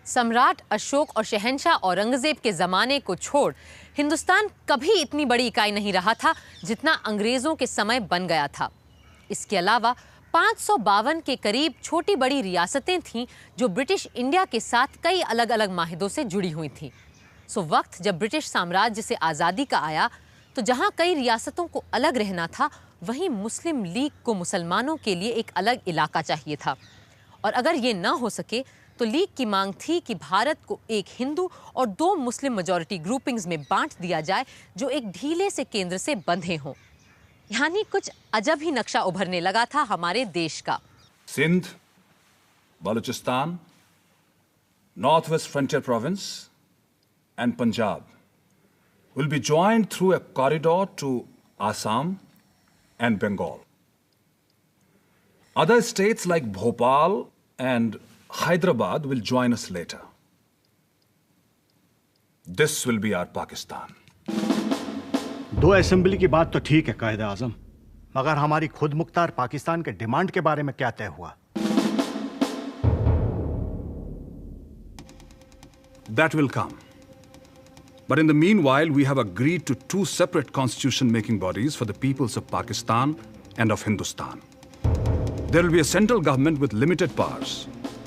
सम्राट अशोक और शहंशाह औरंगजेब के ज़माने को छोड़ हिंदुस्तान कभी इतनी बड़ी इकाई नहीं रहा था जितना अंग्रेज़ों के समय बन गया था। इसके अलावा 552 के करीब छोटी बड़ी रियासतें थीं जो ब्रिटिश इंडिया के साथ कई अलग अलग माहिदों से जुड़ी हुई थीं। सो वक्त जब ब्रिटिश साम्राज्य से आज़ादी का आया तो जहां कई रियासतों को अलग रहना था, वहीं मुस्लिम लीग को मुसलमानों के लिए एक अलग इलाका चाहिए था। और अगर ये ना हो सके तो लीग की मांग थी कि भारत को एक हिंदू और 2 मुस्लिम मेजॉरिटी ग्रुपिंग्स में बांट दिया जाए जो एक ढीले से केंद्र से बंधे हों। यानी कुछ अजब ही नक्शा उभरने लगा था हमारे देश का। Sindh, Balochistan, North West Frontier Province and Punjab will be joined through a corridor to Assam and Bengal. Other states like Bhopal and Hyderabad will join us later. This will be our Pakistan. 2 assembly की बात तो ठीक है कायदे आजम, मगर हमारी खुद मुख्तार पाकिस्तान के डिमांड के बारे में क्या तय हुआ? That will come. But in the meanwhile, we have agreed to 2 separate constitution-making bodies for the peoples of Pakistan and of Hindustan. There will be a central government with limited powers,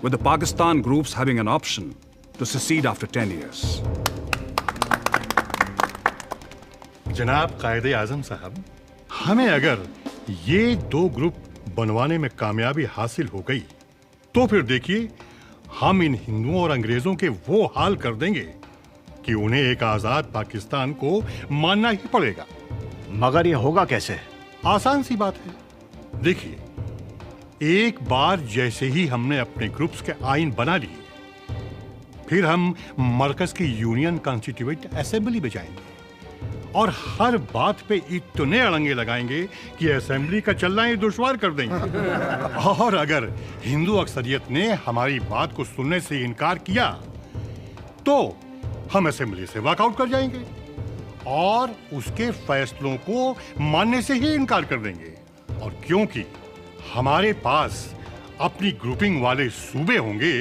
with the Pakistan groups having an option to secede after 10 years. जनाब कायदे आजम साहब, हमें अगर ये 2 group बनवाने में कामयाबी हासिल हो गई, तो फिर देखिए हम इन हिंदुओं और अंग्रेजों के वो हाल कर देंगे कि उन्हें एक आजाद पाकिस्तान को मानना ही पड़ेगा। मगर ये होगा कैसे? आसान सी बात है। देखिए, एक बार जैसे ही हमने अपने ग्रुप्स के आइन बना लिए, फिर हम मरकज की यूनियन कॉन्स्टिट्यूएंट असेंबली में जाएंगे और हर बात पे इतने अड़ंगे लगाएंगे कि असेंबली का चलना ही दुश्वार कर देंगे। और अगर हिंदू अक्सरियत ने हमारी बात को सुनने से इनकार किया तो हम असेंबली से वॉकआउट कर जाएंगे और उसके फैसलों को मानने से ही इनकार कर देंगे। और क्योंकि हमारे पास अपनी ग्रुपिंग वाले सूबे होंगे,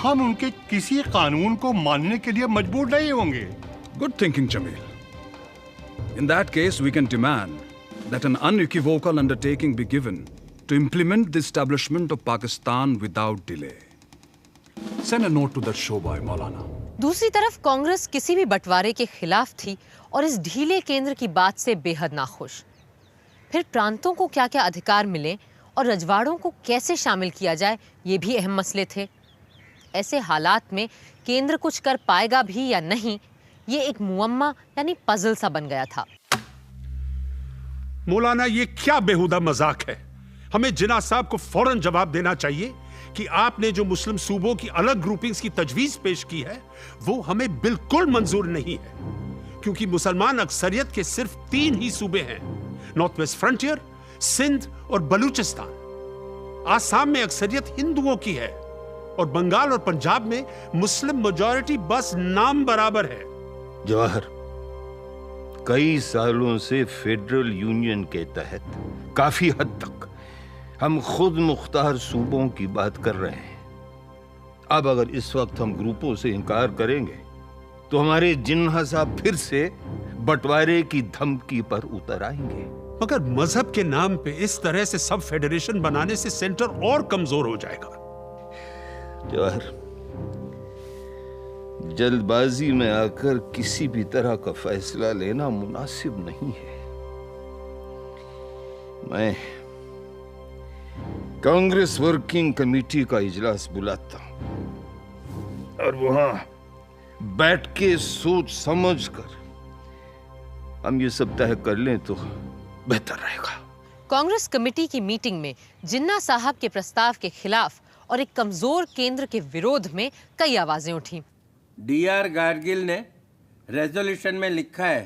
हम उनके किसी कानून को मानने के लिए मजबूर नहीं होंगे। Good thinking, Jamil. In that case, we can demand that an unequivocal undertaking be given to implement the establishment of Pakistan without delay. Send a note to that showboy, Maulana. दूसरी तरफ कांग्रेस किसी भी बंटवारे के खिलाफ थी और इस ढीले केंद्र की बात से बेहद नाखुश। फिर प्रांतों को क्या-क्या अधिकार मिले और रजवाड़ों को कैसे शामिल किया जाए, ये भी अहम मसले थे। ऐसे हालात में केंद्र कुछ कर पाएगा भी या नहीं, ये एक मुअम्मा यानी पजल सा बन गया था। मौलाना, ये क्या बेहुदा मजाक है? हमें जिन्ना साहब को फौरन जवाब देना चाहिए कि आपने जो मुस्लिम सूबों की अलग ग्रुपिंग्स की तजवीज पेश की है वो हमें बिल्कुल मंजूर नहीं है, क्योंकि मुसलमान अक्सरियत के सिर्फ 3 ही सूबे हैं, नॉर्थ वेस्ट फ्रंटियर, सिंध और बलूचिस्तान। आसाम में अक्सरियत हिंदुओं की है और बंगाल और पंजाब में मुस्लिम मेजॉरिटी बस नाम बराबर है। जवाहर, कई सालों से फेडरल यूनियन के तहत काफी हद तक हम खुद मुख्तार सूबों की बात कर रहे हैं। अब अगर इस वक्त हम ग्रुपों से इनकार करेंगे तो हमारे जिन्ना साहब फिर से बंटवारे की धमकी पर उतर आएंगे। मगर मजहब के नाम पे इस तरह से सब फेडरेशन बनाने से सेंटर और कमजोर हो जाएगा। जवाहर, जल्दबाजी में आकर किसी भी तरह का फैसला लेना मुनासिब नहीं है। मैं कांग्रेस वर्किंग कमेटी का इजलास बुलाता हूं और वहां बैठ के सोच समझ कर हम ये सब तय कर लें तो बेहतर रहेगा। कांग्रेस कमेटी की मीटिंग में जिन्ना साहब के प्रस्ताव के खिलाफ और एक कमजोर केंद्र के विरोध में कई आवाजें उठी। D.R. गाडगिल ने रेजोल्यूशन में लिखा है,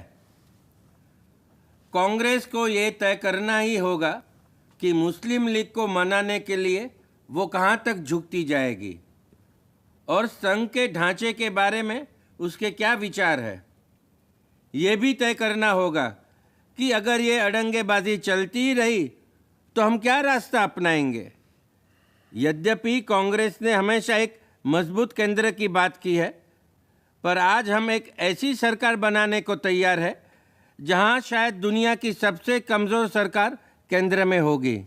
कांग्रेस को ये तय करना ही होगा कि मुस्लिम लीग को मनाने के लिए वो कहाँ तक झुकती जाएगी और संघ के ढांचे के बारे में उसके क्या विचार है। ये भी तय करना होगा कि अगर ये अड़ंगेबाजी चलती ही रही तो हम क्या रास्ता अपनाएंगे। यद्यपि कांग्रेस ने हमेशा एक मजबूत केंद्र की बात की है, पर आज हम एक ऐसी सरकार बनाने को तैयार है जहां शायद दुनिया की सबसे कमजोर सरकार केंद्र में होगी।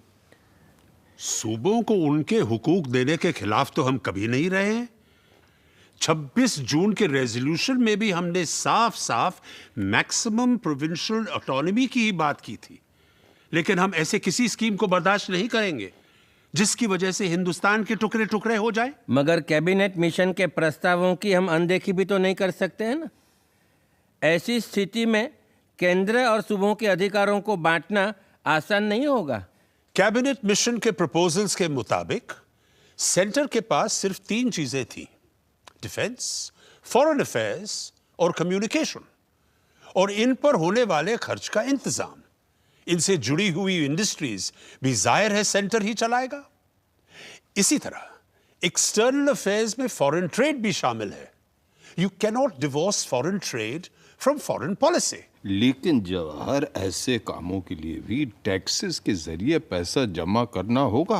सूबों को उनके हुकूक देने के खिलाफ तो हम कभी नहीं रहे हैं। 26 जून के रेजोल्यूशन में भी हमने साफ साफ मैक्सिमम प्रोविंशियल ऑटोनॉमी की ही बात की थी, लेकिन हम ऐसे किसी स्कीम को बर्दाश्त नहीं करेंगे जिसकी वजह से हिंदुस्तान के टुकड़े टुकड़े हो जाए। मगर कैबिनेट मिशन के प्रस्तावों की हम अनदेखी भी तो नहीं कर सकते हैं ना। ऐसी स्थिति में केंद्र और सूबों के अधिकारों को बांटना आसान नहीं होगा। कैबिनेट मिशन के प्रपोजल्स के मुताबिक सेंटर के पास सिर्फ 3 चीजें थी: डिफेंस, फॉरेन अफेयर्स और कम्युनिकेशन, और इन पर होने वाले खर्च का इंतजाम, इनसे जुड़ी हुई इंडस्ट्रीज भी जाहिर है सेंटर ही चलाएगा। इसी तरह एक्सटर्नल अफेयर्स में फॉरेन ट्रेड भी शामिल है। You can not divorce foreign trade from foreign policy. लेकिन जवाहर, ऐसे कामों के लिए भी टैक्सेस के जरिए पैसा जमा करना होगा,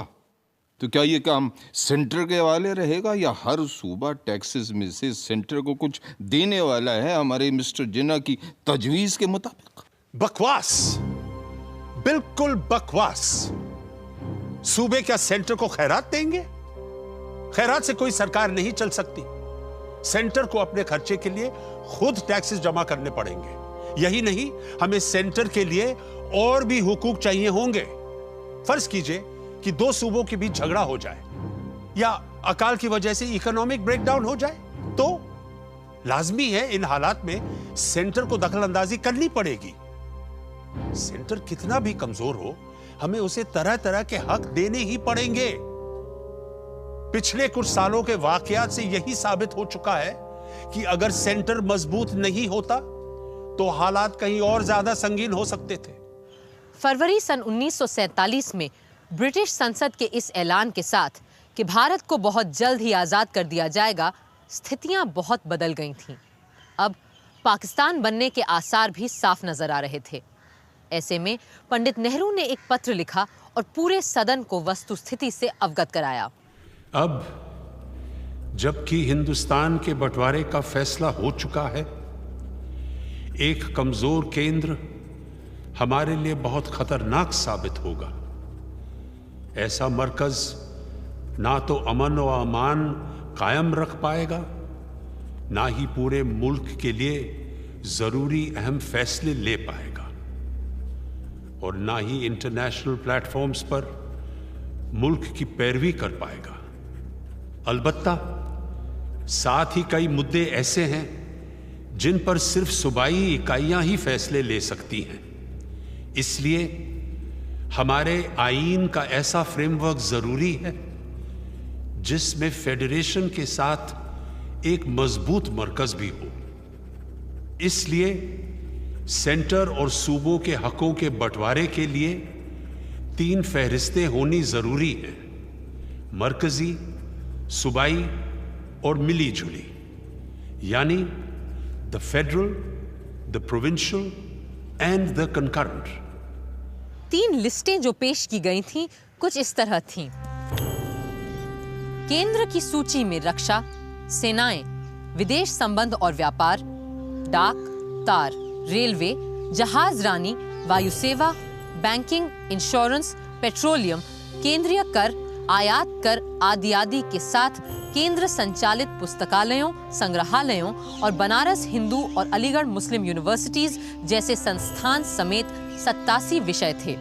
तो क्या ये काम सेंटर के हवाले रहेगा या हर सूबा टैक्सेस में से सेंटर को कुछ देने वाला है हमारे मिस्टर जिन्ना की तजवीज के मुताबिक? बकवास, बिल्कुल बकवास। सूबे क्या सेंटर को खैरात देंगे? खैरात से कोई सरकार नहीं चल सकती। सेंटर को अपने खर्चे के लिए खुद टैक्सेस जमा करने पड़ेंगे। यही नहीं, हमें सेंटर के लिए और भी हुकूक चाहिए होंगे। फर्ज कीजिए कि 2 सूबों के बीच झगड़ा हो जाए या अकाल की वजह से इकोनॉमिक ब्रेकडाउन हो जाए, तो लाजमी है इन हालात में सेंटर को दखल अंदाजी करनी पड़ेगी। सेंटर कितना भी कमजोर हो, हमें उसे तरह तरह के हक देने ही पड़ेंगे। पिछले कुछ सालों के वाकयात से यही साबित हो चुका है कि अगर सेंटर मजबूत नहीं होता तो हालात कहीं और ज्यादा संगीन हो सकते थे। फरवरी सन 1947 में ब्रिटिश संसद के इस ऐलान के साथ कि भारत को बहुत जल्द ही आज़ाद कर दिया जाएगा, स्थितियां बहुत बदल गई थीं। अब पाकिस्तान बनने के आसार भी साफ नजर आ रहे थे। ऐसे में पंडित नेहरू ने एक पत्र लिखा और पूरे सदन को वस्तुस्थिति से अवगत कराया। अब जबकि हिंदुस्तान के बंटवारे का फैसला हो चुका है, एक कमजोर केंद्र हमारे लिए बहुत खतरनाक साबित होगा। ऐसा मरकज ना तो अमन व अमान कायम रख पाएगा, ना ही पूरे मुल्क के लिए जरूरी अहम फैसले ले पाएगा, और ना ही इंटरनेशनल प्लेटफॉर्म्स पर मुल्क की पैरवी कर पाएगा। अलबत्ता साथ ही कई मुद्दे ऐसे हैं जिन पर सिर्फ सूबाई इकाइयां ही फैसले ले सकती हैं। इसलिए हमारे आईन का ऐसा फ्रेमवर्क जरूरी है जिसमें फेडरेशन के साथ एक मजबूत मरकज भी हो। इसलिए सेंटर और सूबों के हकों के बंटवारे के लिए 3 फहरिस्तें होनी जरूरी हैं: मरकजी, सूबाई और मिली जुली, यानी the federal, the provincial and the concurrent. 3 लिस्टें जो पेश की गई थीं कुछ इस तरह थीं। केंद्र की सूची में रक्षा, सेनाएं, विदेश संबंध और व्यापार, डाक, तार, रेलवे, जहाज रानी, वायुसेवा, बैंकिंग, इंश्योरेंस, पेट्रोलियम, केंद्रीय कर, आयात कर आदि आदि के साथ केंद्र संचालित पुस्तकालयों, संग्रहालयों और बनारस हिंदू और अलीगढ़ मुस्लिम यूनिवर्सिटीज जैसे संस्थान समेत 87 विषय थे।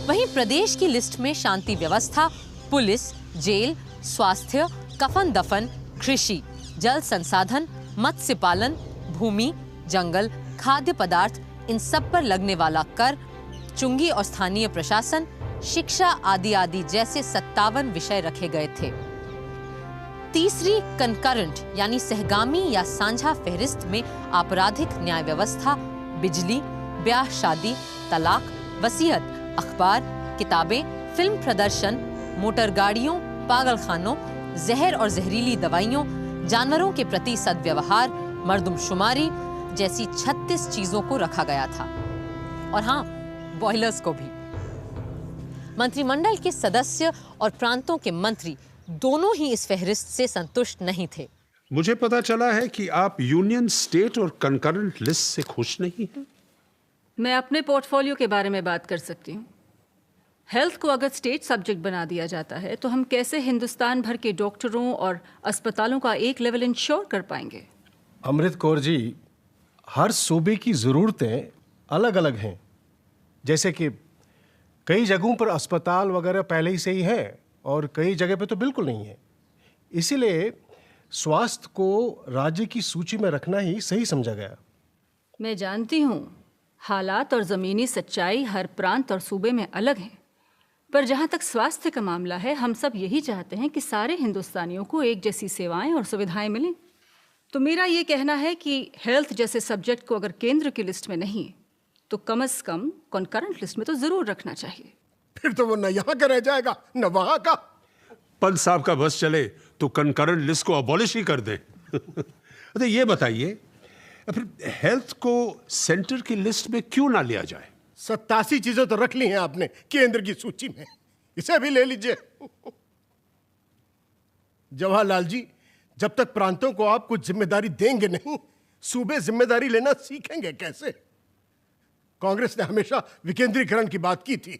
वहीं प्रदेश की लिस्ट में शांति व्यवस्था, पुलिस, जेल, स्वास्थ्य, कफन दफन, कृषि, जल संसाधन, मत्स्य पालन, भूमि, जंगल, खाद्य पदार्थ, इन सब पर लगने वाला कर, चुंगी और स्थानीय प्रशासन, शिक्षा आदि आदि जैसे 57 विषय रखे गए थे। तीसरी कंकरेंट यानी सहगामी या साझा फहरिस्त में आपराधिक न्याय व्यवस्था, बिजली, ब्याह शादी, तलाक, वसीयत, अखबार, किताबें, फिल्म प्रदर्शन, मोटर गाड़ियों, पागलखानों, जहर और जहरीली दवाइयों, जानवरों के प्रति सद्व्यवहार, मर्दमशुमारी जैसी 36 चीजों को रखा गया था। और हाँ, बॉयलर्स को भी। मंत्रिमंडल के सदस्य और प्रांतों के मंत्री दोनों ही इस फहरिस्त से संतुष्ट नहीं थे। मुझे पता चला है कि आप यूनियन, स्टेट और कंकरेंट लिस्ट से खुश नहीं हैं। मैं अपने पोर्टफोलियो के बारे में बात कर सकती हूँ। हेल्थ को अगर स्टेट सब्जेक्ट बना दिया जाता है तो हम कैसे हिंदुस्तान भर के डॉक्टरों और अस्पतालों का एक लेवल इंश्योर कर पाएंगे? अमृत कौर जी, हर सूबे की ज़रूरतें अलग अलग हैं। जैसे कि कई जगहों पर अस्पताल वगैरह पहले ही से ही है और कई जगह पे तो बिल्कुल नहीं है। इसीलिए स्वास्थ्य को राज्य की सूची में रखना ही सही समझा गया। मैं जानती हूँ हालात और ज़मीनी सच्चाई हर प्रांत और सूबे में अलग हैं, पर जहाँ तक स्वास्थ्य का मामला है, हम सब यही चाहते हैं कि सारे हिंदुस्तानियों को एक जैसी सेवाएं और सुविधाएं मिलें। तो मेरा ये कहना है कि हेल्थ जैसे सब्जेक्ट को अगर केंद्र की लिस्ट में नहीं तो कम से कम कॉन्करेंट लिस्ट में तो जरूर रखना चाहिए। फिर तो वो न यहाँ का रह जाएगा न वहाँ का। पंत साहब का बस चले तो कंकरेंट लिस्ट को अबॉलिश ही कर दें। तो ये बताइए, फिर हेल्थ को सेंटर की लिस्ट में क्यों ना लिया जाए? 87 चीजें तो रख ली हैं आपने केंद्र की सूची में, इसे भी ले लीजिए। जवाहरलाल जी, जब तक प्रांतों को आप कुछ जिम्मेदारी देंगे नहीं, सूबे जिम्मेदारी लेना सीखेंगे कैसे? कांग्रेस ने हमेशा विकेंद्रीकरण की बात की थी,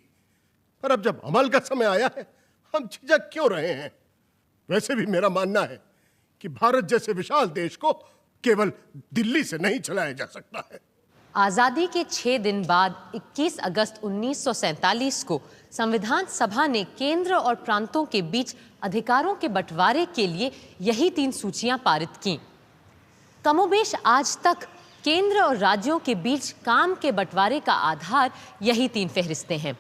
पर अब जब अमल का समय आया है, हम झिझक क्यों रहे हैं? वैसे भी मेरा मानना है कि भारत जैसे विशाल देश को केवल दिल्ली से नहीं चलाया जा सकता है। आज़ादी के 6 दिन बाद 21 अगस्त 1947 को संविधान सभा ने केंद्र और प्रांतों के बीच अधिकारों के बंटवारे के लिए यही 3 सूचियां पारित की। कमोबेश आज तक केंद्र और राज्यों के बीच काम के बंटवारे का आधार यही 3 फहरिस्तें हैं।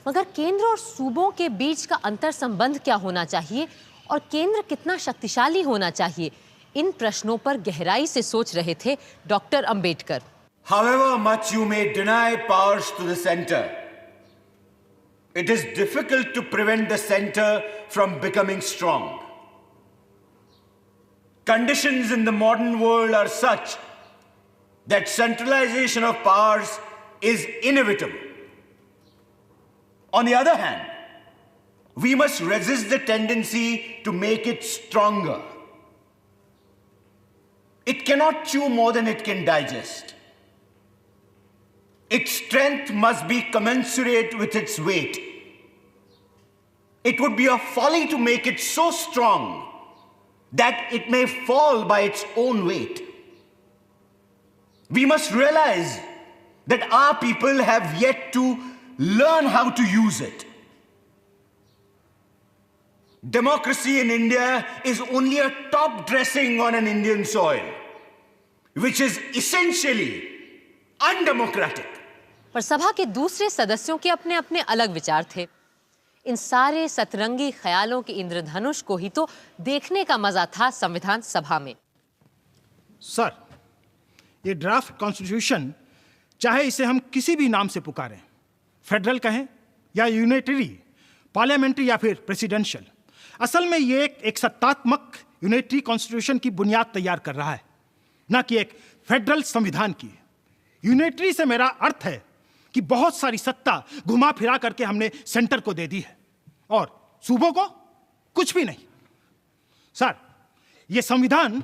मगर केंद्र और सूबों के बीच का अंतर संबंध क्या होना चाहिए और केंद्र कितना शक्तिशाली होना चाहिए, इन प्रश्नों पर गहराई से सोच रहे थे doctor Ambedkar. However much you may deny powers to the center, it is difficult to prevent the center from becoming strong. Conditions in the modern world are such that centralization of powers is inevitable. On the other hand, we must resist the tendency to make it stronger. It cannot chew more than it can digest. Its strength must be commensurate with its weight. It would be a folly to make it so strong that it may fall by its own weight. We must realize that our people have yet to learn how to use it. Democracy in India is only a top dressing on an Indian soil, which is essentially undemocratic. पर सभा के दूसरे सदस्यों के अपने अपने अलग विचार थे। इन सारे सतरंगी ख्यालों के इंद्रधनुष को ही तो देखने का मजा था संविधान सभा में। सर, ये ड्राफ्ट कॉन्स्टिट्यूशन, चाहे इसे हम किसी भी नाम से पुकारें, फेडरल कहें या यूनिटरी, पार्लियामेंट्री या फिर प्रेसिडेंशियल, असल में ये एक सत्तात्मक यूनिटरी कॉन्स्टिट्यूशन की बुनियाद तैयार कर रहा है, न कि एक फेडरल संविधान की। यूनिटरी से मेरा अर्थ है कि बहुत सारी सत्ता घुमा फिरा करके हमने सेंटर को दे दी है और सूबों को कुछ भी नहीं। सर, यह संविधान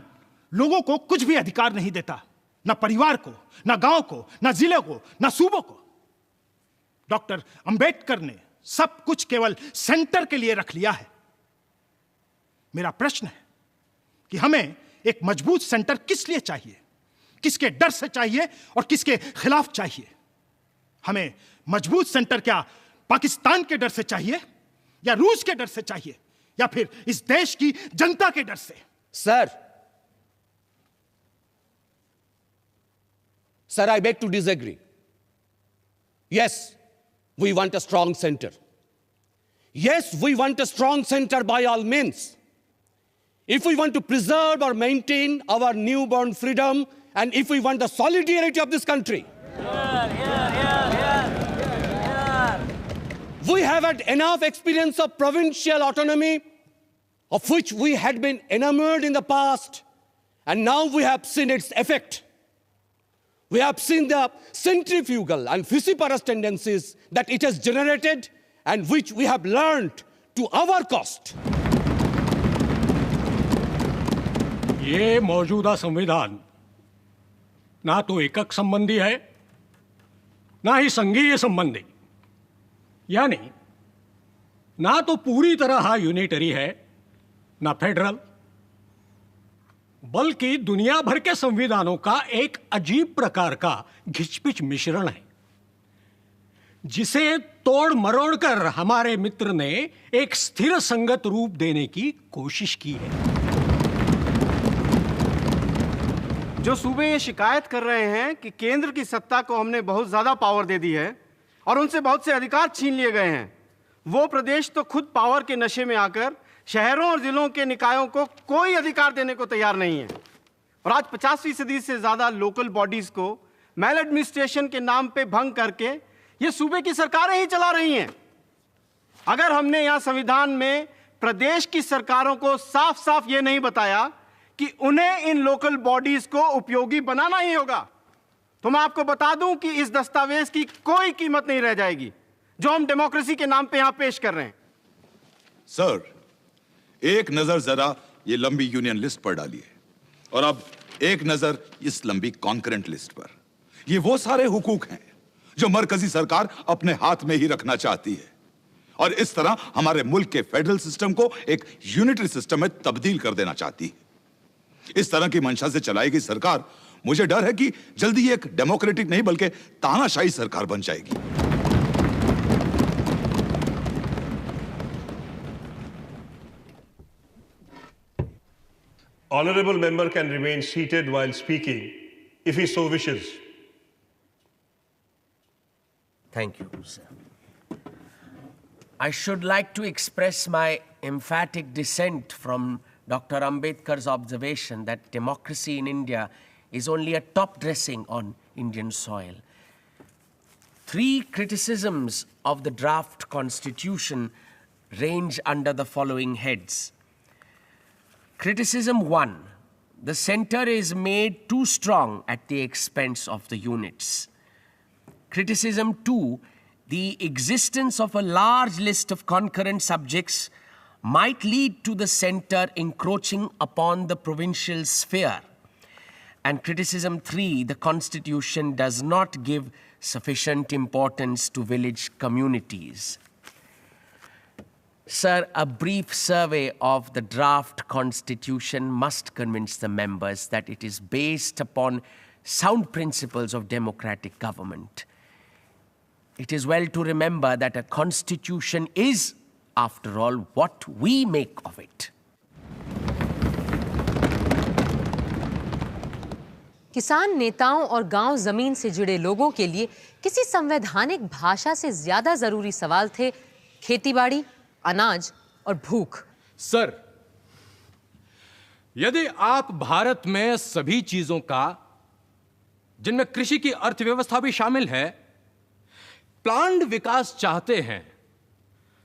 लोगों को कुछ भी अधिकार नहीं देता, ना परिवार को, ना गांव को, ना जिले को, ना सूबों को। डॉक्टर अंबेडकर ने सब कुछ केवल सेंटर के लिए रख लिया है। मेरा प्रश्न है कि हमें एक मजबूत सेंटर किस लिए चाहिए, किसके डर से चाहिए और किसके खिलाफ चाहिए? हमें मजबूत सेंटर क्या पाकिस्तान के डर से चाहिए या रूस के डर से चाहिए या फिर इस देश की जनता के डर से? Sir, I beg to disagree. Yes, we want a strong center. Yes, we want a strong center by all means. If we want to preserve or maintain our newborn freedom and if we want the solidarity of this country, we have had enough experience of provincial autonomy, of which we had been enamored in the past, and now we have seen its effect. We have seen the centrifugal and vociferous tendencies that it has generated and which we have learned to our cost. ये मौजूदा संविधान ना तो एकक संबंधी है ना ही संघीय संबंधी, यानी ना तो पूरी तरह यूनिटरी है ना फेडरल, बल्कि दुनिया भर के संविधानों का एक अजीब प्रकार का घिचपिच मिश्रण है, जिसे तोड़ मरोड़ कर हमारे मित्र ने एक स्थिर संगत रूप देने की कोशिश की है। जो सूबे ये शिकायत कर रहे हैं कि केंद्र की सत्ता को हमने बहुत ज्यादा पावर दे दी है और उनसे बहुत से अधिकार छीन लिए गए हैं, वो प्रदेश तो खुद पावर के नशे में आकर शहरों और जिलों के निकायों को कोई अधिकार देने को तैयार नहीं है। और आज 50% से ज्यादा लोकल बॉडीज को मैल एडमिनिस्ट्रेशन के नाम पे भंग करके ये सूबे की सरकारें ही चला रही हैं। अगर हमने यहां संविधान में प्रदेश की सरकारों को साफ साफ ये नहीं बताया कि उन्हें इन लोकल बॉडीज को उपयोगी बनाना ही होगा, तो मैं आपको बता दूं कि इस दस्तावेज की कोई कीमत नहीं रह जाएगी जो हम डेमोक्रेसी के नाम पे यहां पेश कर रहे हैं। सर, एक नजर जरा ये लंबी यूनियन लिस्ट पर डालिए और अब एक नजर इस लंबी कॉन्करेंट लिस्ट पर। ये वो सारे हुकूक हैं जो मरकजी सरकार अपने हाथ में ही रखना चाहती है और इस तरह हमारे मुल्क के फेडरल सिस्टम को एक यूनिटरी सिस्टम में तब्दील कर देना चाहती है। इस तरह की मंशा से चलाई गई सरकार, मुझे डर है कि जल्दी ही एक डेमोक्रेटिक नहीं बल्कि तानाशाही सरकार बन जाएगी। Honorable member can remain seated while speaking if he so wishes. Thank you, sir. I should like to express my emphatic dissent from Dr. Ambedkar's observation that democracy in India is only a top dressing on Indian soil. 3 criticisms of the draft constitution range under the following heads. Criticism 1, the center is made too strong at the expense of the units. Criticism 2, the existence of a large list of concurrent subjects might lead to the center encroaching upon the provincial sphere. And criticism 3, the constitution does not give sufficient importance to village communities. Sir, a brief survey of the draft constitution must convince the members that it is based upon sound principles of democratic government. It is well to remember that a constitution is, after all, what we make of it. किसान नेताओं और गांव जमीन से जुड़े लोगों के लिए किसी संवैधानिक भाषा से ज्यादा जरूरी सवाल थे खेतीबाड़ी, अनाज और भूख। सर, यदि आप भारत में सभी चीजों का, जिनमें कृषि की अर्थव्यवस्था भी शामिल है, प्लान्ड विकास चाहते हैं,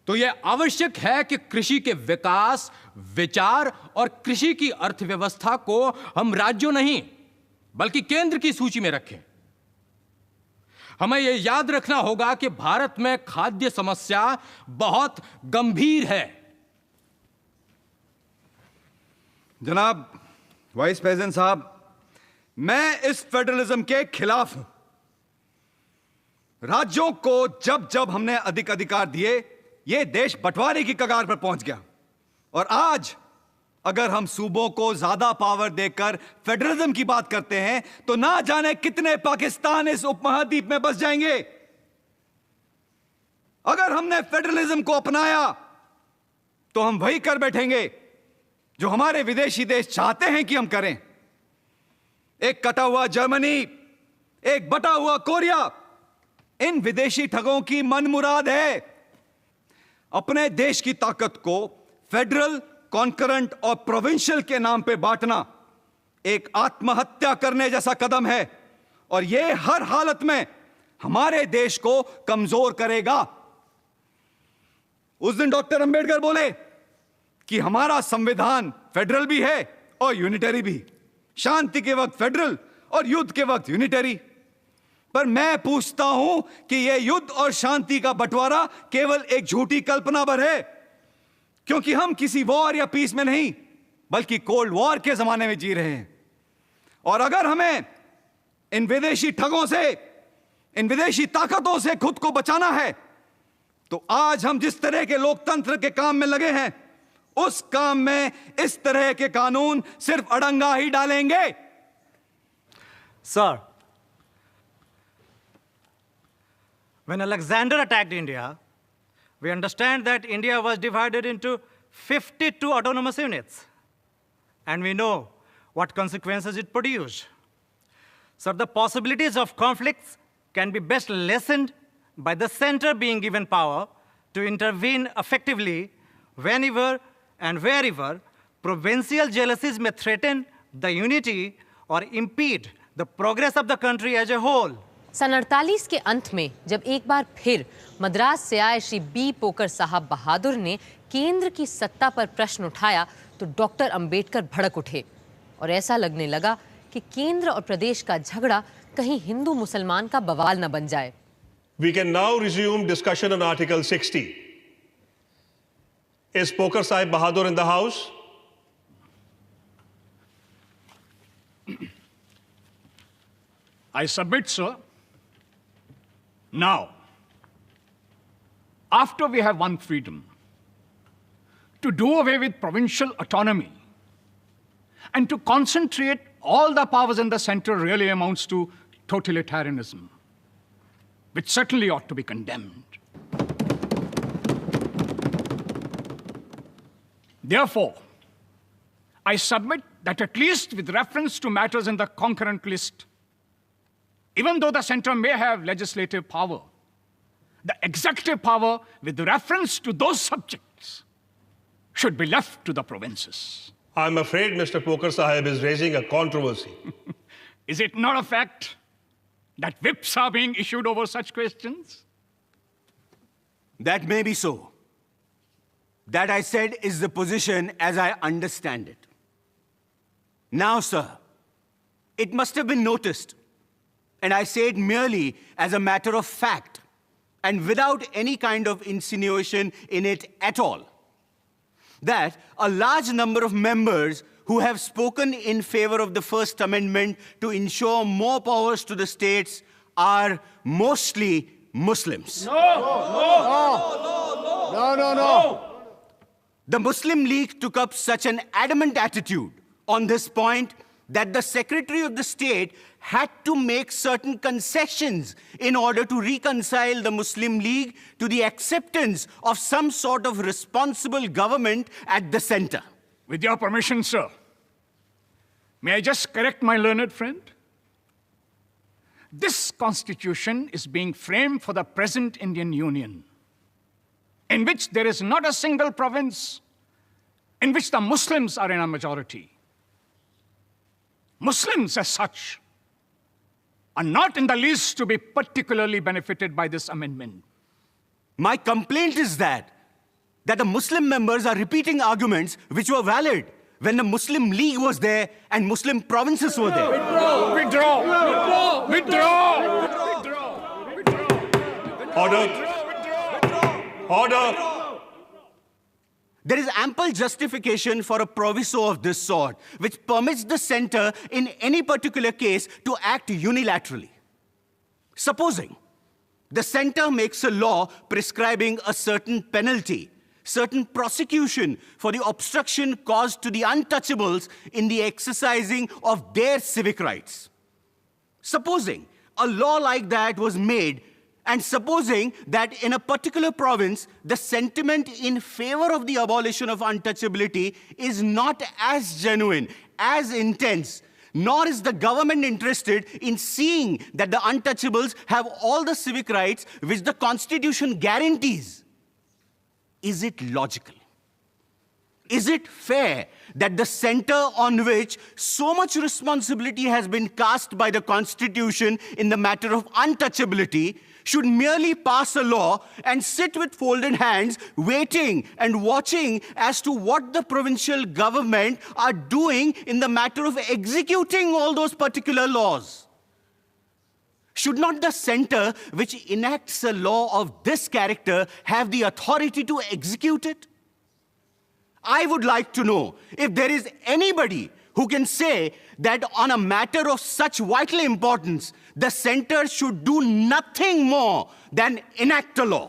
तो यह आवश्यक है कि कृषि के विकास, विचार और कृषि की अर्थव्यवस्था को हम राज्यों नहीं बल्कि केंद्र की सूची में रखें। हमें यह याद रखना होगा कि भारत में खाद्य समस्या बहुत गंभीर है। जनाब वाइस प्रेसिडेंट साहब, मैं इस फेडरलिज्म के खिलाफ हूं। राज्यों को जब जब हमने अधिक अधिकार दिए, यह देश बंटवारे की कगार पर पहुंच गया। और आज अगर हम सूबों को ज्यादा पावर देकर फेडरलिज्म की बात करते हैं, तो ना जाने कितने पाकिस्तान इस उपमहाद्वीप में बस जाएंगे। अगर हमने फेडरलिज्म को अपनाया, तो हम वही कर बैठेंगे जो हमारे विदेशी देश चाहते हैं कि हम करें। एक कटा हुआ जर्मनी, एक बटा हुआ कोरिया, इन विदेशी ठगों की मनमुराद है अपने देश की ताकत को फेडरल, कॉन्करेंट और प्रोविंशियल के नाम पे बांटना एक आत्महत्या करने जैसा कदम है और यह हर हालत में हमारे देश को कमजोर करेगा। उस दिन डॉक्टर अंबेडकर बोले कि हमारा संविधान फेडरल भी है और यूनिटरी भी, शांति के वक्त फेडरल और युद्ध के वक्त यूनिटरी। पर मैं पूछता हूं कि यह युद्ध और शांति का बंटवारा केवल एक झूठी कल्पना भर है, क्योंकि हम किसी वॉर या पीस में नहीं बल्कि कोल्ड वॉर के जमाने में जी रहे हैं। और अगर हमें इन विदेशी ठगों से, इन विदेशी ताकतों से खुद को बचाना है, तो आज हम जिस तरह के लोकतंत्र के काम में लगे हैं, उस काम में इस तरह के कानून सिर्फ अड़ंगा ही डालेंगे। Sir, when Alexander attacked India, we understand that India was divided into 52 autonomous units. And we know what consequences it produced. So the possibilities of conflicts can be best lessened by the center being given power to intervene effectively whenever and wherever provincial jealousies may threaten the unity or impede the progress of the country as a whole. सन 48 के अंत में जब एक बार फिर मद्रास से आए Shri B poker साहब बहादुर ने केंद्र की सत्ता पर प्रश्न उठाया तो डॉक्टर अंबेडकर भड़क उठे और ऐसा लगने लगा कि केंद्र और प्रदेश का झगड़ा कहीं हिंदू मुसलमान का बवाल न बन जाए। We can now resume discussion on Article 60. Is Poker Sahib Bahadur in the house? I submit, sir. Now, after we have won freedom, to do away with provincial autonomy and to concentrate all the powers in the center really amounts to totalitarianism, which certainly ought to be condemned. Therefore, I submit that at least with reference to matters in the concurrent list, even though the center may have legislative power, the executive power with reference to those subjects should be left to the provinces. I'm afraid Mr. Poker Sahib is raising a controversy. Is it not a fact that whips are being issued over such questions? That may be so. That, I said, is the position as I understand it. Now, sir, it must have been noticed, and I say it merely as a matter of fact and without any kind of insinuation in it at all, that a large number of members who have spoken in favor of the First Amendment to ensure more powers to the states are mostly Muslims. No. The Muslim League took up such an adamant attitude on this point that the Secretary of the State had to make certain concessions in order to reconcile the Muslim League to the acceptance of some sort of responsible government at the center. With your permission, sir, may I just correct my learned friend? This constitution is being framed for the present Indian Union, in which there is not a single province in which the Muslims are in a majority. Muslims as such are not in the least to be particularly benefited by this amendment. My complaint is that the Muslim members are repeating arguments which were valid when the Muslim League was there and Muslim provinces were there. Order. There is ample justification for a proviso of this sort, which permits the center in any particular case to act unilaterally. Supposing the center makes a law prescribing a certain penalty, certain prosecution for the obstruction caused to the untouchables in the exercising of their civic rights. Supposing a law like that was made, and supposing that in a particular province, the sentiment in favor of the abolition of untouchability is not as genuine, as intense, nor is the government interested in seeing that the untouchables have all the civic rights which the Constitution guarantees. Is it logical? Is it fair that the center on which so much responsibility has been cast by the Constitution in the matter of untouchability should merely pass a law and sit with folded hands, waiting and watching as to what the provincial government are doing in the matter of executing all those particular laws? Should not the center which enacts a law of this character have the authority to execute it? I would like to know if there is anybody who can say that on a matter of such vital importance, the center should do nothing more than enact a law.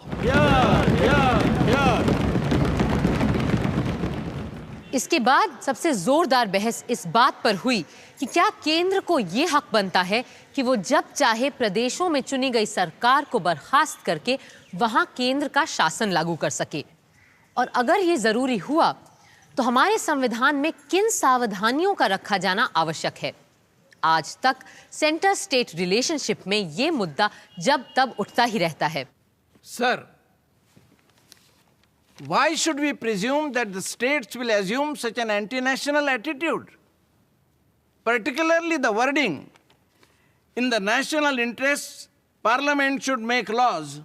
इसके बाद सबसे जोरदार बहस इस बात पर हुई कि क्या केंद्र को ये हक बनता है कि वो जब चाहे प्रदेशों में चुनी गई सरकार को बर्खास्त करके वहां केंद्र का शासन लागू कर सके, और अगर ये जरूरी हुआ तो हमारे संविधान में किन सावधानियों का रखा जाना आवश्यक है। आज तक सेंटर स्टेट रिलेशनशिप में ये मुद्दा जब तब उठता ही रहता है। Sir, why should we presume that the states will assume such an anti-national attitude? Particularly the wording, in the national interests, Parliament should make laws,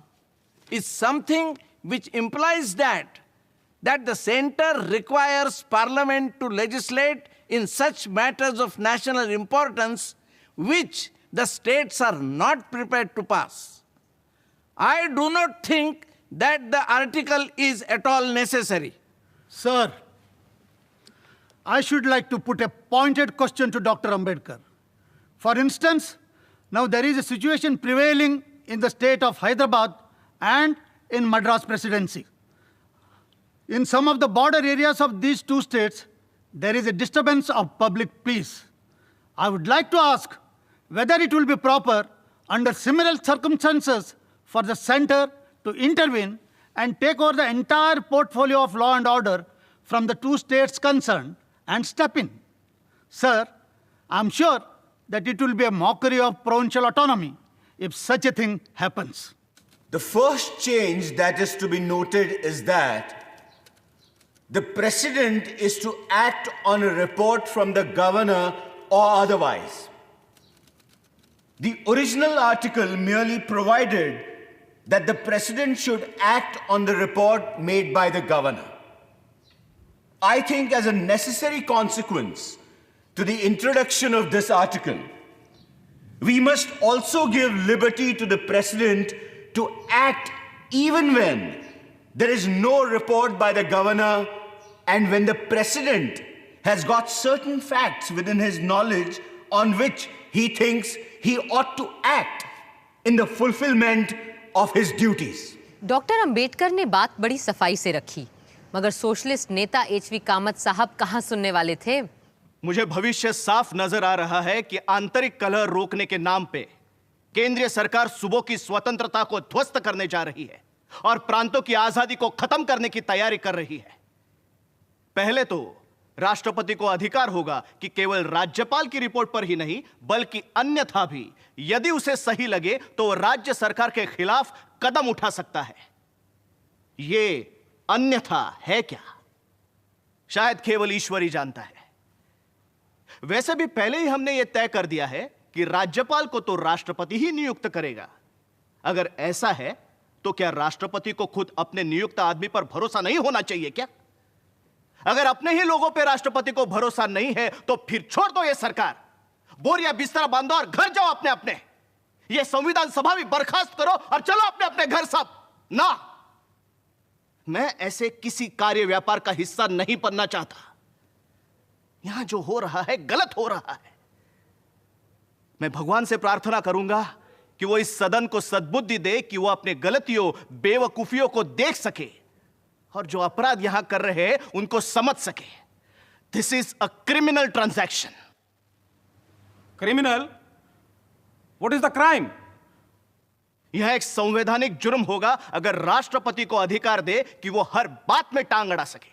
is something which implies that the center requires Parliament to legislate in such matters of national importance which the states are not prepared to pass. I do not think that the article is at all necessary. Sir, I should like to put a pointed question to Dr. Ambedkar. For instance, now there is a situation prevailing in the state of Hyderabad and in Madras Presidency. In some of the border areas of these two states, there is a disturbance of public peace. I would like to ask whether it will be proper under similar circumstances for the center to intervene and take over the entire portfolio of law and order from the two states concerned and step in. Sir, I'm sure that it will be a mockery of provincial autonomy if such a thing happens. The first change that is to be noted is that the president is to act on a report from the governor or otherwise. The original article merely provided that the president should act on the report made by the governor. I think as a necessary consequence to the introduction of this article, we must also give liberty to the president to act even when there is no report by the governor and when the president has got certain facts within his knowledge on which he thinks he ought to act in the fulfillment of his duties. Doctor Ambedkar ने बात बड़ी सफाई से रखी, मगर socialist नेता HV Kamat साहब कहां सुनने वाले थे। मुझे भविष्य साफ नजर आ रहा है कि आंतरिक कलह रोकने के नाम पे केंद्रीय सरकार सूबों की स्वतंत्रता को ध्वस्त करने जा रही है और प्रांतों की आजादी को खत्म करने की तैयारी कर रही है। पहले तो राष्ट्रपति को अधिकार होगा कि केवल राज्यपाल की रिपोर्ट पर ही नहीं बल्कि अन्यथा भी यदि उसे सही लगे तो वो राज्य सरकार के खिलाफ कदम उठा सकता है। ये अन्यथा है क्या, शायद केवल ईश्वर ही जानता है। वैसे भी पहले ही हमने यह तय कर दिया है कि राज्यपाल को तो राष्ट्रपति ही नियुक्त करेगा। अगर ऐसा है तो क्या राष्ट्रपति को खुद अपने नियुक्त आदमी पर भरोसा नहीं होना चाहिए क्या? अगर अपने ही लोगों पे राष्ट्रपति को भरोसा नहीं है तो फिर छोड़ दो ये सरकार, बोरिया बिस्तरा बांधो और घर जाओ अपने अपने। ये संविधान सभा भी बर्खास्त करो और चलो अपने अपने घर सब। ना, मैं ऐसे किसी कार्य व्यापार का हिस्सा नहीं बनना चाहता। यहां जो हो रहा है गलत हो रहा है। मैं भगवान से प्रार्थना करूंगा कि वो इस सदन को सद्बुद्धि दे कि वो अपने गलतियों बेवकूफियों को देख सके और जो अपराध यहां कर रहे हैं उनको समझ सके। This is a criminal transaction. Criminal? What is the crime? यह एक संवैधानिक जुर्म होगा अगर राष्ट्रपति को अधिकार दे कि वो हर बात में टांग अड़ा सके,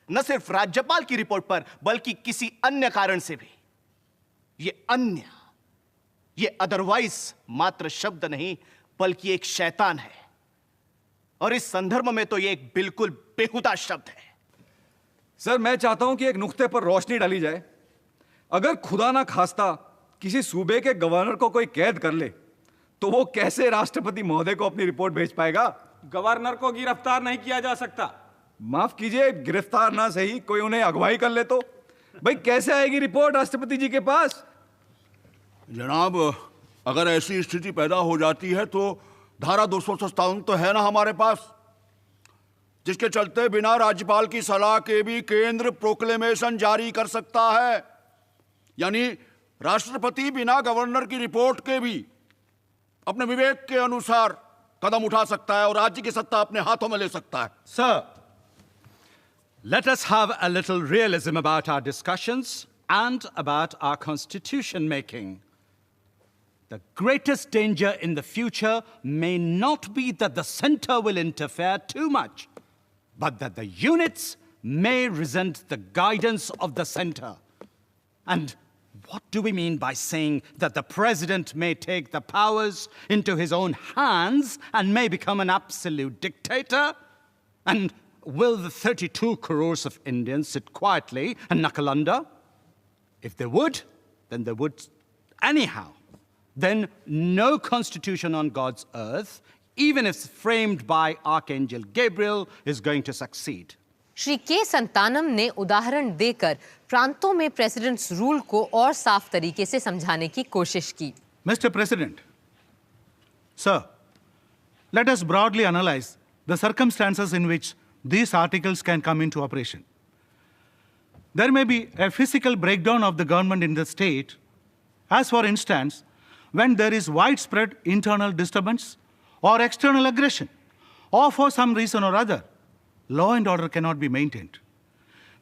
न सिर्फ राज्यपाल की रिपोर्ट पर बल्कि किसी अन्य कारण से भी। ये अन्य, ये अदरवाइज मात्र शब्द नहीं बल्कि एक शैतान है और इस संदर्भ में तो ये एक बिल्कुल बेहुदा शब्द है। सर, मैं चाहता हूं कि एक नुक्ते पर रोशनी डाली जाए। अगर खुदा ना खास्ता किसी सूबे के गवर्नर को कोई कैद कर ले तो वो कैसे राष्ट्रपति महोदय को अपनी रिपोर्ट भेज पाएगा? गवर्नर को गिरफ्तार नहीं किया जा सकता। माफ कीजिए, गिरफ्तार ना सही, कोई उन्हें अगवाई कर ले तो भाई कैसे आएगी रिपोर्ट राष्ट्रपति जी के पास? जनाब, अगर ऐसी स्थिति पैदा हो जाती है तो धारा 257 तो है ना हमारे पास। जिसके चलते बिना राज्यपाल की सलाह के भी केंद्र प्रोक्लेमेशन जारी कर सकता है। यानी राष्ट्रपति बिना गवर्नर की रिपोर्ट के भी अपने विवेक के अनुसार कदम उठा सकता है और राज्य की सत्ता अपने हाथों में ले सकता है। Sir, let us have a little realism about our discussions and about our constitution making. The greatest danger in the future may not be that the center will interfere too much, but that the units may resent the guidance of the center. And what do we mean by saying that the president may take the powers into his own hands and may become an absolute dictator? And will the 32 crores of Indians sit quietly and knuckle under? If they would, then they would anyhow. Then no constitution on God's earth, even if framed by Archangel Gabriel, is going to succeed. Shri के संतानम ने उदाहरण देकर प्रांतों में presidents rule को और साफ तरीके से समझाने की कोशिश की। Mr. President, sir, let us broadly analyze the circumstances in which these articles can come into operation. There may be a physical breakdown of the government in the state, as for instance, when there is widespread internal disturbance or external aggression, or for some reason or other, law and order cannot be maintained.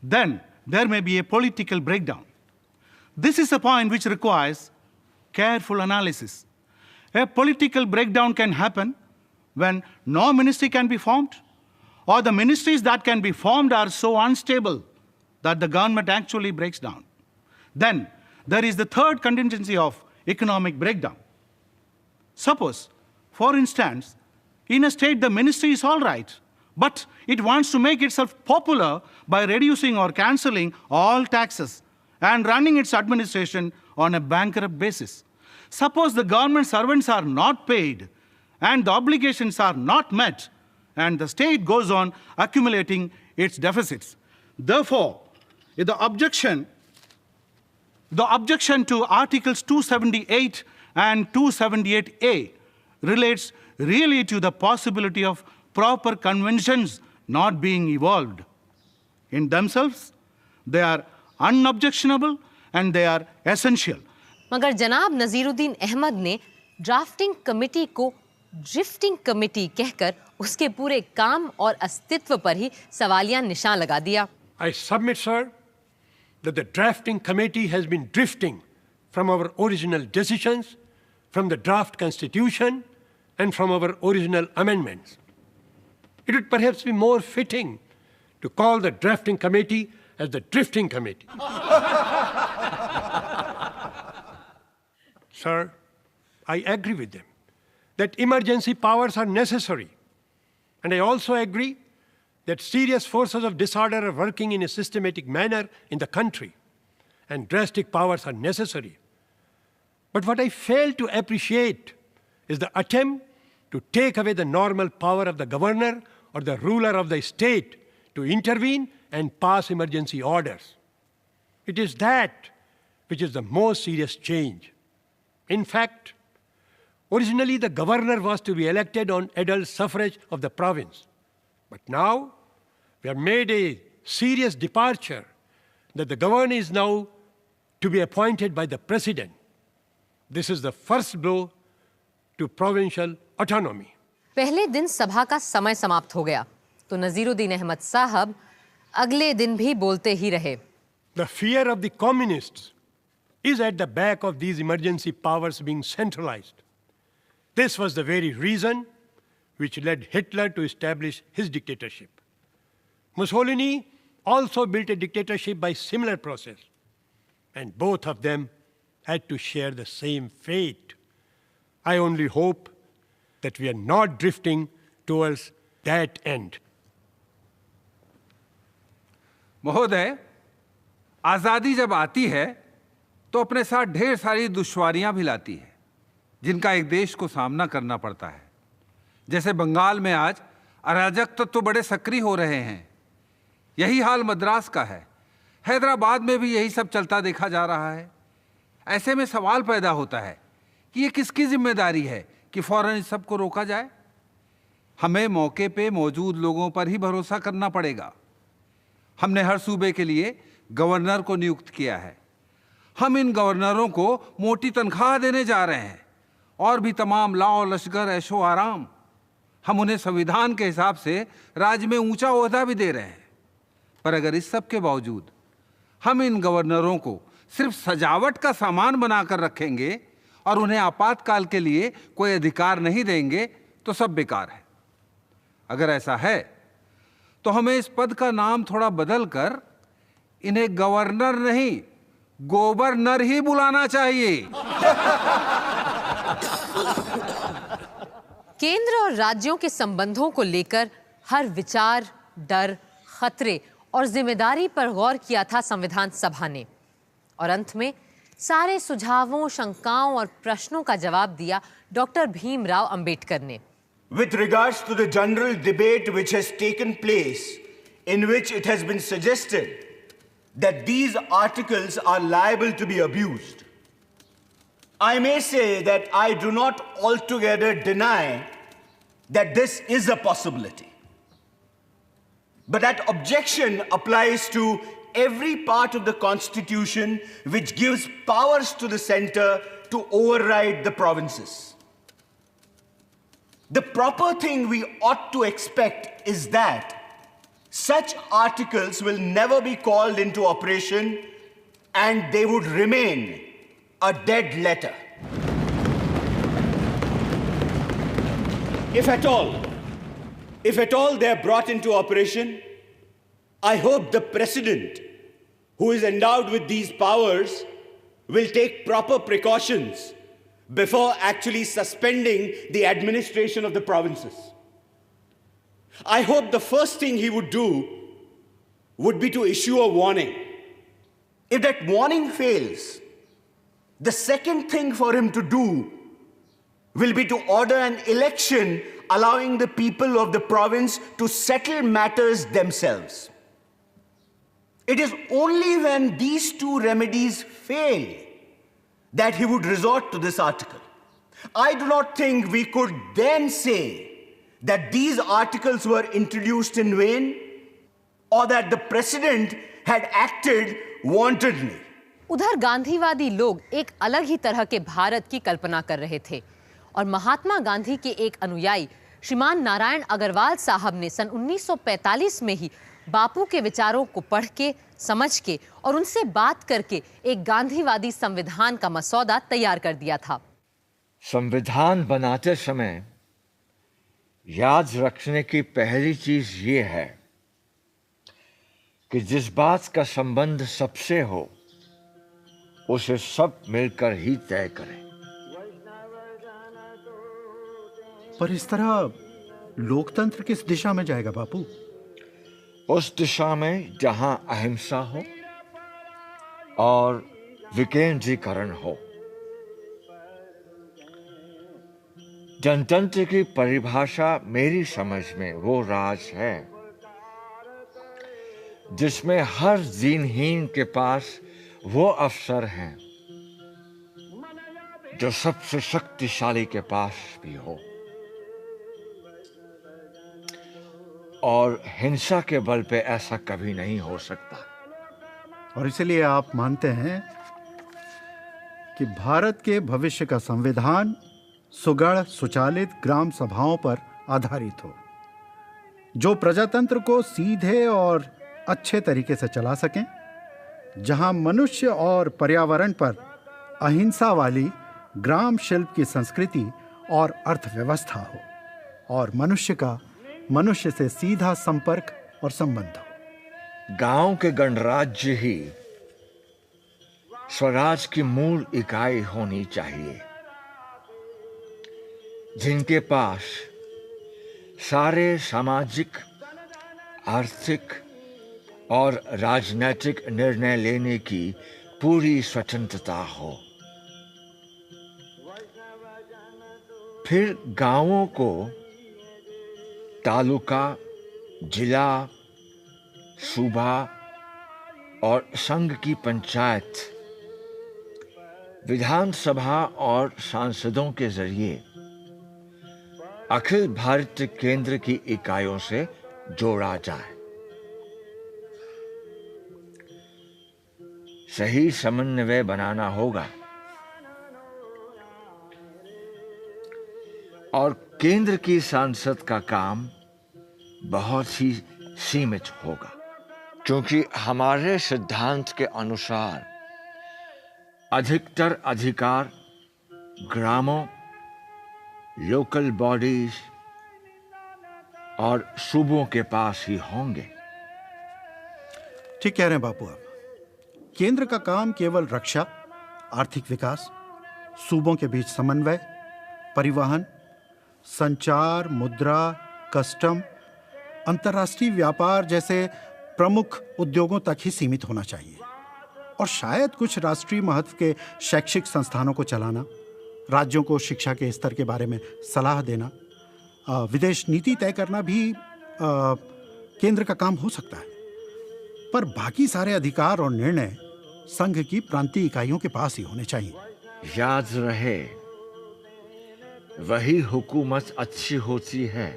Then there may be a political breakdown. This is a point which requires careful analysis. A political breakdown can happen when no ministry can be formed, or the ministries that can be formed are so unstable that the government actually breaks down. Then there is the third contingency of economic breakdown. Suppose, for instance, in a state the ministry is all right, but it wants to make itself popular by reducing or cancelling all taxes and running its administration on a bankrupt basis. Suppose the government servants are not paid and the obligations are not met, and the state goes on accumulating its deficits. Therefore, the objection to Articles 278 and 278A relates really to the possibility of proper conventions not being evolved. In themselves, they are unobjectionable and they are essential. मगर जनाब नजीरुद्दीन अहमद ने drafting committee को drifting committee कहकर उसके पूरे काम और अस्तित्व पर ही सवालिया निशान लगा दिया। I submit, sir, that the drafting committee has been drifting from our original decisions, from the draft constitution, and from our original amendments. It would perhaps be more fitting to call the drafting committee as the drifting committee. Sir, I agree with them that emergency powers are necessary. And I also agree that serious forces of disorder are working in a systematic manner in the country, and drastic powers are necessary. But what I fail to appreciate is the attempt to take away the normal power of the governor or the ruler of the state to intervene and pass emergency orders. It is that which is the most serious change. In fact, originally the governor was to be elected on adult suffrage of the province. But now we have made a serious departure that the governor is now to be appointed by the president. This is the first blow to provincial autonomy. पहले दिन सभा का समय समाप्त हो गया तो नजीरुद्दीन अहमद साहब अगले दिन भी बोलते ही रहे। The fear of the communists is at the back of these emergency powers being centralized. This was the very reason which led Hitler to establish his dictatorship. Mussolini also built a dictatorship by similar process, and both of them had to share the same fate. I only hope that we are not drifting towards that end. महोदय, आज़ादी जब आती है तो अपने साथ ढेर सारी दुश्वारियां भी लाती है जिनका एक देश को सामना करना पड़ता है। जैसे बंगाल में आज अराजक तो बड़े सक्रिय हो रहे हैं, यही हाल मद्रास का है। हैदराबाद में भी यही सब चलता देखा जा रहा है। ऐसे में सवाल पैदा होता है कि ये किसकी जिम्मेदारी है कि फौरन इस सब को रोका जाए। हमें मौके पे मौजूद लोगों पर ही भरोसा करना पड़ेगा। हमने हर सूबे के लिए गवर्नर को नियुक्त किया है। हम इन गवर्नरों को मोटी तनख्वाह देने जा रहे हैं और भी तमाम लाओ लश्कर ऐशो आराम। हम उन्हें संविधान के हिसाब से राज्य में ऊंचा ओहदा भी दे रहे हैं। पर अगर इस सब के बावजूद हम इन गवर्नरों को सिर्फ सजावट का सामान बनाकर रखेंगे और उन्हें आपातकाल के लिए कोई अधिकार नहीं देंगे तो सब बेकार है। अगर ऐसा है तो हमें इस पद का नाम थोड़ा बदल कर इन्हें गवर्नर नहीं, गोबरनर ही बुलाना चाहिए। केंद्र और राज्यों के संबंधों को लेकर हर विचार, डर, खतरे और जिम्मेदारी पर गौर किया था संविधान सभा ने, और अंत में सारे सुझावों, शंकाओं और प्रश्नों का जवाब दिया डॉक्टर भीमराव अंबेडकर ने। With regards to the general debate which has taken place, in which it has been suggested that these articles are liable to be abused, I may say that I do not altogether deny that this is a possibility. But that objection applies to every part of the Constitution which gives powers to the center to override the provinces. The proper thing we ought to expect is that such articles will never be called into operation and they would remain a dead letter. If at all they are brought into operation, I hope the President, who is endowed with these powers, will take proper precautions before actually suspending the administration of the provinces. I hope the first thing he would do would be to issue a warning. If that warning fails, the second thing for him to do will be to order an election allowing the people of the province to settle matters themselves. It is only when these two remedies fail that he would resort to this article. I do not think we could then say that these articles were introduced in vain or that the president had acted wantonly. उधर गांधीवादी लोग एक अलग ही तरह के भारत की कल्पना कर रहे थे और महात्मा गांधी के एक अनुयायी श्रीमान नारायण अग्रवाल साहब ने सन 1945 में ही बापू के विचारों को पढ़ के, समझ के और उनसे बात करके एक गांधीवादी संविधान का मसौदा तैयार कर दिया था। संविधान बनाते समय याद रखने की पहली चीज ये है कि जिस बात का संबंध सबसे हो उसे सब मिलकर ही तय करें। पर इस तरह लोकतंत्र किस दिशा में जाएगा बापू? उस दिशा में जहां अहिंसा हो और विकेंद्रीकरण हो। जनतंत्र की परिभाषा मेरी समझ में वो राज है जिसमें हर दीनहीन के पास वो अवसर हैं जो सबसे शक्तिशाली के पास भी हो, और हिंसा के बल पे ऐसा कभी नहीं हो सकता। और इसलिए आप मानते हैं कि भारत के भविष्य का संविधान सुगढ़ सुचालित ग्राम सभाओं पर आधारित हो, जो प्रजातंत्र को सीधे और अच्छे तरीके से चला सकें, जहां मनुष्य और पर्यावरण पर अहिंसा वाली ग्राम शिल्प की संस्कृति और अर्थव्यवस्था हो, और मनुष्य से सीधा संपर्क और संबंध हो। गांव के गणराज्य ही स्वराज की मूल इकाई होनी चाहिए, जिनके पास सारे सामाजिक, आर्थिक और राजनीतिक निर्णय लेने की पूरी स्वतंत्रता हो। फिर गांवों को तालुका, जिला, सूबा और संघ की पंचायत, विधानसभा और सांसदों के जरिए अखिल भारतीय केंद्र की इकाइयों से जोड़ा जाए। सही समन्वय बनाना होगा और केंद्र की सांसद का काम बहुत ही सीमित होगा, क्योंकि हमारे सिद्धांत के अनुसार अधिकतर अधिकार ग्रामों, लोकल बॉडीज और सूबों के पास ही होंगे। ठीक कह रहे हैं बापू आप। केंद्र का काम केवल रक्षा, आर्थिक विकास, सूबों के बीच समन्वय, परिवहन, संचार, मुद्रा, कस्टम, अंतर्राष्ट्रीय व्यापार जैसे प्रमुख उद्योगों तक ही सीमित होना चाहिए। और शायद कुछ राष्ट्रीय महत्व के शैक्षिक संस्थानों को चलाना, राज्यों को शिक्षा के स्तर के बारे में सलाह देना, विदेश नीति तय करना भी केंद्र का काम हो सकता है। पर बाकी सारे अधिकार और निर्णय संघ की प्रांतीय इकाइयों के पास ही होने चाहिए। याद रहे, वही हुकूमत अच्छी होती है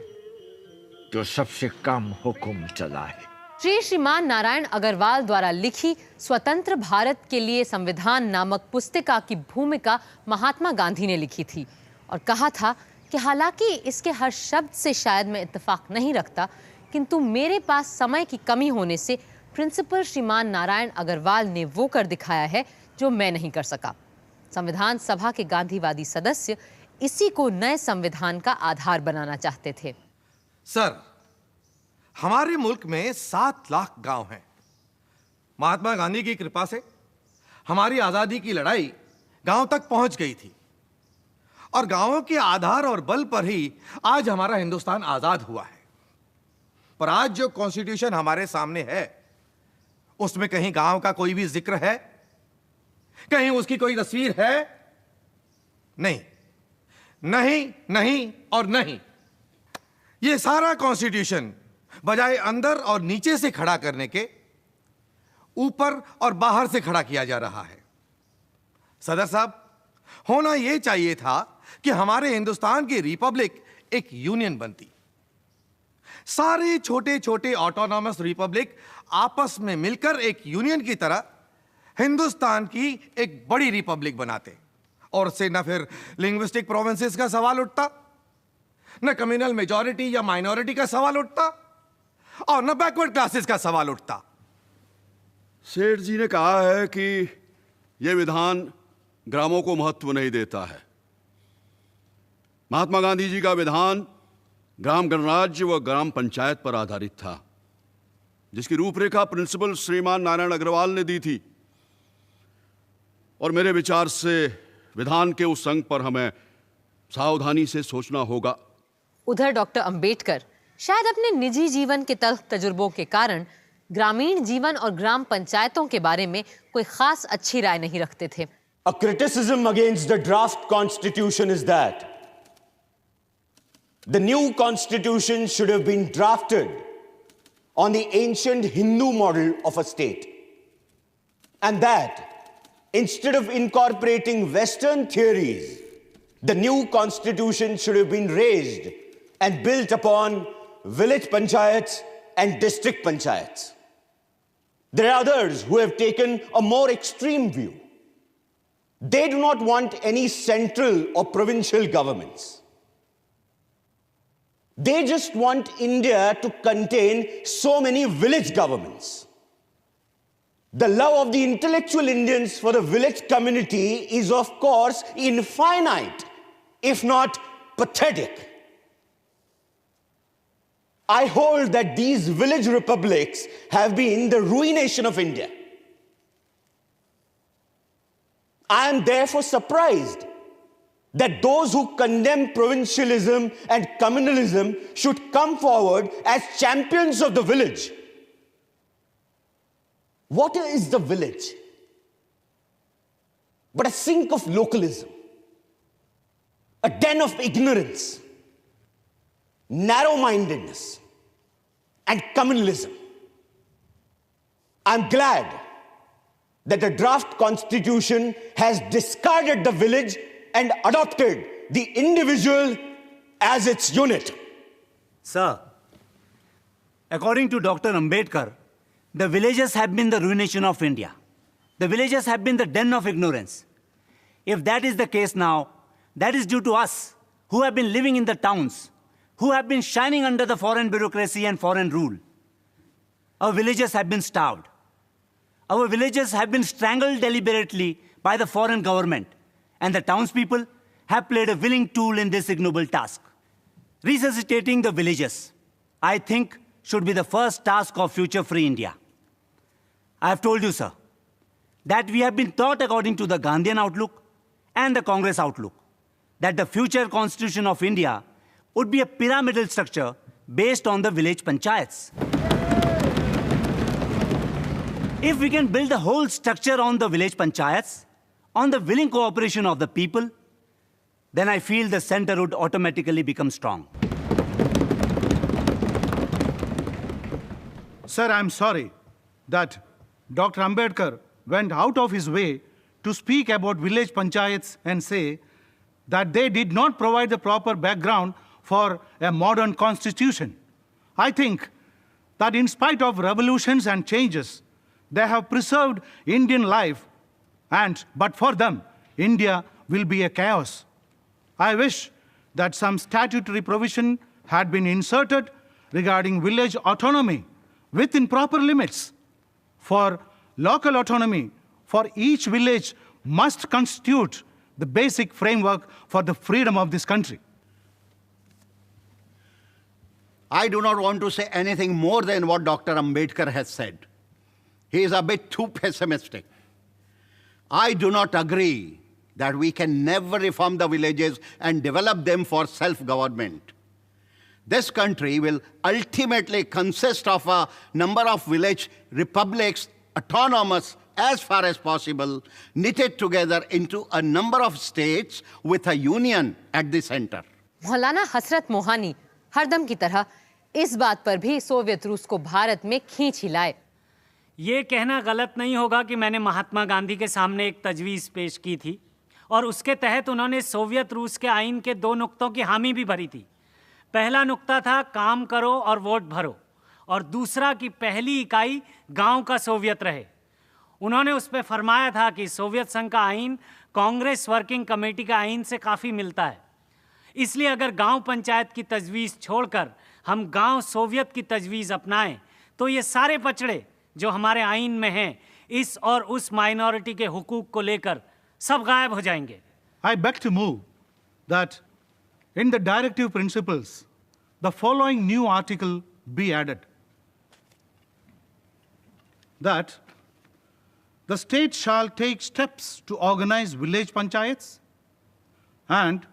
जो सबसे कम हुक्म चलाए। श्रीमान नारायण अग्रवाल द्वारा लिखी स्वतंत्र भारत के लिए संविधान नामक पुस्तिका की भूमिका महात्मा गांधी ने लिखी थी और कहा था कि हालांकि इसके हर शब्द से शायद मैं इत्तेफाक नहीं रखता, किंतु मेरे पास समय की कमी होने से प्रिंसिपल श्रीमान नारायण अग्रवाल ने वो कर दिखाया है जो मैं नहीं कर सका। संविधान सभा के गांधीवादी सदस्य इसी को नए संविधान का आधार बनाना चाहते थे। सर, हमारे मुल्क में 7 लाख गांव हैं। महात्मा गांधी की कृपा से हमारी आजादी की लड़ाई गांव तक पहुंच गई थी और गांवों के आधार और बल पर ही आज हमारा हिंदुस्तान आजाद हुआ है। पर आज जो कॉन्स्टिट्यूशन हमारे सामने है उसमें कहीं गांव का कोई भी जिक्र है? कहीं उसकी कोई तस्वीर है? नहीं, नहीं, नहीं और नहीं। यह सारा कॉन्स्टिट्यूशन बजाय अंदर और नीचे से खड़ा करने के ऊपर और बाहर से खड़ा किया जा रहा है। सदर साहब, होना यह चाहिए था कि हमारे हिंदुस्तान की रिपब्लिक एक यूनियन बनती, सारे छोटे छोटे ऑटोनॉमस रिपब्लिक आपस में मिलकर एक यूनियन की तरह हिंदुस्तान की एक बड़ी रिपब्लिक बनाते, और उससे न फिर लिंग्विस्टिक प्रोविंसेस का सवाल उठता, न कम्युनल मेजॉरिटी या माइनॉरिटी का सवाल उठता, और न बैकवर्ड क्लासेस का सवाल उठता। सेठ जी ने कहा है कि यह विधान ग्रामों को महत्व नहीं देता है। महात्मा गांधी जी का विधान ग्राम गणराज्य व ग्राम पंचायत पर आधारित था, जिसकी रूपरेखा प्रिंसिपल श्रीमान नारायण अग्रवाल ने दी थी। और मेरे विचार से विधान के उस अंग पर हमें सावधानी से सोचना होगा। उधर डॉक्टर अंबेडकर शायद अपने निजी जीवन के तल्ख तजुर्बों के कारण ग्रामीण जीवन और ग्राम पंचायतों के बारे में कोई खास अच्छी राय नहीं रखते थे। A criticism against the draft constitution is that the new constitution should have been drafted on the ancient Hindu model of a state, and that instead of incorporating Western theories, the new constitution should have been raised and built upon village panchayats and district panchayats. There are others who have taken a more extreme view. They do not want any central or provincial governments. They just want India to contain so many village governments. The love of the intellectual Indians for the village community is, of course, infinite, if not pathetic. I hold that these village republics have been the ruination of India. I am therefore surprised that those who condemn provincialism and communalism should come forward as champions of the village. What is the village but a sink of localism, a den of ignorance, narrow-mindedness, and communalism? I'm glad that the draft constitution has discarded the village and adopted the individual as its unit. Sir, according to Dr. Ambedkar, the villages have been the ruination of India. The villages have been the den of ignorance. If that is the case now, that is due to us, who have been living in the towns, who have been shining under the foreign bureaucracy and foreign rule. Our villages have been starved. Our villages have been strangled deliberately by the foreign government, and the townspeople have played a willing tool in this ignoble task. Resuscitating the villages, I think, should be the first task of Future Free India. I have told you, sir, that we have been taught according to the Gandhian outlook and the Congress outlook, that the future constitution of India would be a pyramidal structure based on the village panchayats. If we can build the whole structure on the village panchayats, on the willing cooperation of the people, then I feel the center would automatically become strong. Sir, I'm sorry that Dr. Ambedkar went out of his way to speak about village panchayats and say that they did not provide the proper background for a modern constitution. I think that in spite of revolutions and changes, they have preserved Indian life, but for them, India will be a chaos. I wish that some statutory provision had been inserted regarding village autonomy within proper limits. For local autonomy for each village must constitute the basic framework for the freedom of this country. I do not want to say anything more than what Dr. Ambedkar has said. He is a bit too pessimistic. I do not agree that we can never reform the villages and develop them for self-government. This country will ultimately consist of a number of village republics, autonomous as far as possible, knitted together into a number of states with a union at the center. मौलाना हसरत मोहानी हरदम की तरह इस बात पर भी Soviet रूस को भारत में खींच हिलाए। ये कहना गलत नहीं होगा कि मैंने महात्मा गांधी के सामने एक तजवीज़ पेश की थी और उसके तहत उन्होंने सोवियत रूस के आइन के 2 नुक्तों की हामी भी भरी थी। पहला नुक्ता था काम करो और वोट भरो, और दूसरा कि पहली इकाई गांव का सोवियत रहे। उन्होंने उस पर फरमाया था कि सोवियत संघ का आइन कांग्रेस वर्किंग कमेटी का आइन से काफ़ी मिलता है, इसलिए अगर गांव पंचायत की तजवीज़ छोड़कर हम गांव सोवियत की तजवीज़ अपनाएं तो ये सारे पचड़े जो हमारे आइन में हैं, इस और उस माइनॉरिटी के हुकूक को लेकर सब गायब हो जाएंगे। I beg to move that in the directive principles, the following new article be added. That the state shall take steps to organize village panchayats and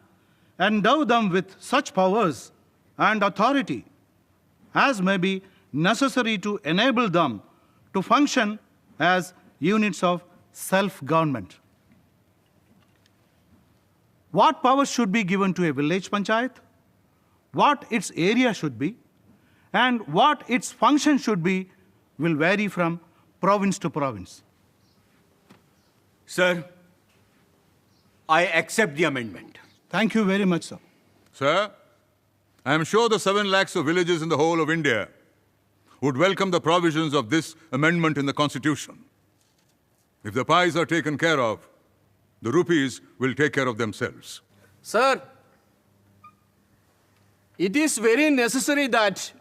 endow them with such powers and authority as may be necessary to enable them to function as units of self-government. What powers should be given to a village panchayat, what its area should be, and what its function should be will vary from province to province. Sir, I accept the amendment. Thank you very much, sir. Sir, I am sure the 7 lakhs of villages in the whole of India would welcome the provisions of this amendment in the Constitution. If the pies are taken care of, the rupees will take care of themselves. Sir, it is very necessary that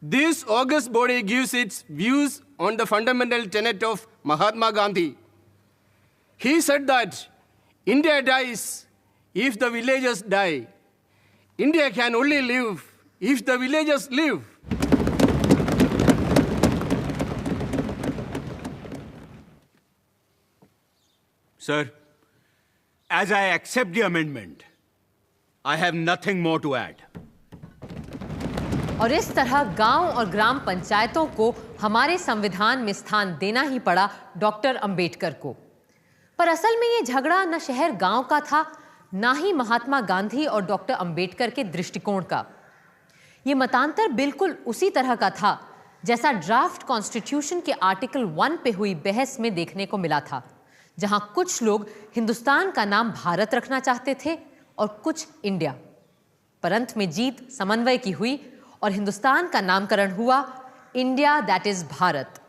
this august body gives its views on the fundamental tenet of Mahatma Gandhi. He said that India dies if the villagers die. India can only live if the villagers live. Sir, as I accept the amendment, I have nothing more to add. और इस तरह गांव और ग्राम पंचायतों को हमारे संविधान में स्थान देना ही पड़ा डॉक्टर अंबेडकर को। पर असल में ये झगड़ा न शहर गांव का था, ना ही महात्मा गांधी और डॉक्टर अंबेडकर के दृष्टिकोण का। ये मतांतर बिल्कुल उसी तरह का था जैसा ड्राफ्ट कॉन्स्टिट्यूशन के आर्टिकल 1 पे हुई बहस में देखने को मिला था, जहां कुछ लोग हिंदुस्तान का नाम भारत रखना चाहते थे और कुछ इंडिया। पर अंत में जीत समन्वय की हुई और हिंदुस्तान का नामकरण हुआ इंडिया दैट इज भारत।